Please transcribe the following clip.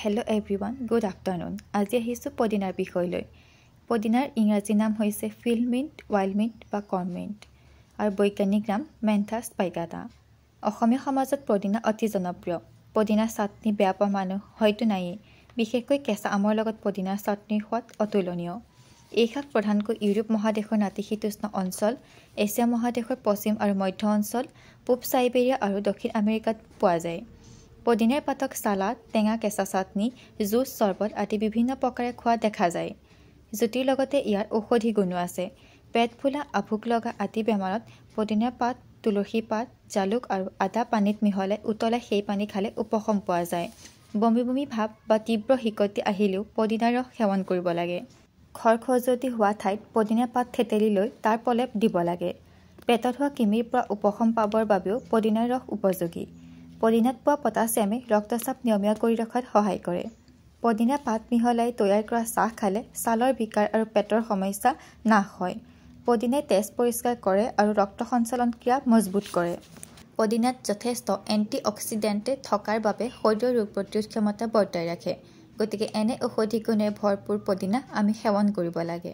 Hello everyone, good afternoon. আজি আহিছোঁ পদিনাৰ বিষয়লৈ। পদিনাৰ ইংৰাজী নাম হৈছে ফিল্ড মিণ্ট, ৱাইল্ড মিণ্ট বা কৰ্ণ মিণ্ট আৰু বৈজ্ঞানিক নাম মেন্থাছ স্পাইকাটা। অসমীয়া সমাজত পদিনা অতি জনপ্ৰিয়। পদিনাৰ চাটনি বেয়া পোৱা মানুহ হয়তো নায়েই। বিশেষকৈ কেঁচা আমৰ লগত পদিনাৰ চাটনিৰ সোৱাদ অতুলনীয়। এই শাক প্ৰধানকৈ ইউৰোপ মহাদেশৰ নাতিশীতোষ্ণ অঞ্চল, এছিয়া মহাদেশৰ পশ্চিম আৰু মধ্য অঞ্চল, পূব চাইবেৰিয়া আৰু দক্ষিণ আমেৰিকাত পোৱা যায়। পদিনাৰ পাতক চালাড, টেঙা কেঁচা চাটনি, জুচ, চৰ্বত আদি বিভিন্ন প্ৰকাৰে খোৱা দেখা যায়। জুতিৰ লগতে ইয়াৰ ঔষধি গুণো আছে। পেট ফুলা, আভোক লগা আদি বেমাৰত পদিনাৰ পাত, তুলসী পাত, জালুক আৰু আদা পানীত মিহলাই উতলাই সেই পানী খালে উপশম পোৱা যায়। বমি বমি ভাৱ বা তীব্ৰ হিকটি আহিলেও পদিনাৰ ৰস সেৱন কৰিব লাগে। খৰখজুৱতি হোৱা ঠাইত পদিনাৰ পাত থেতেলি লৈ তাৰ প্ৰলেপ দিব লাগে। পেটত হোৱা কৃমিৰ পৰা উপশম পাবৰ বাবেও পদিনাৰ ৰস উপযোগী। পদিনাত পোৱা পটাছিয়ামে ৰক্তচাপ নিয়মীয়া কৰি ৰখাত সহায় কৰে। পদিনা পাত মিহলাই তৈয়াৰ কৰা চাহ খালে ছালৰ বিকাৰ আৰু পেটৰ সমস্যা নাশ হয়। পদিনাই তেজ পৰিষ্কাৰ কৰে আৰু ৰক্ত সঞ্চালন ক্ৰিয়া মজবুত কৰে। পদিনাত যথেষ্ট এণ্টি অক্সিডেণ্টে থকাৰ বাবে শৰীৰৰ ৰোগ প্ৰতিৰোধ ক্ষমতা বৰ্তাই ৰাখে। গতিকে এনে ঔষধি গুণেৰে ভৰপূৰ পদিনা আমি সেৱন কৰিব লাগে।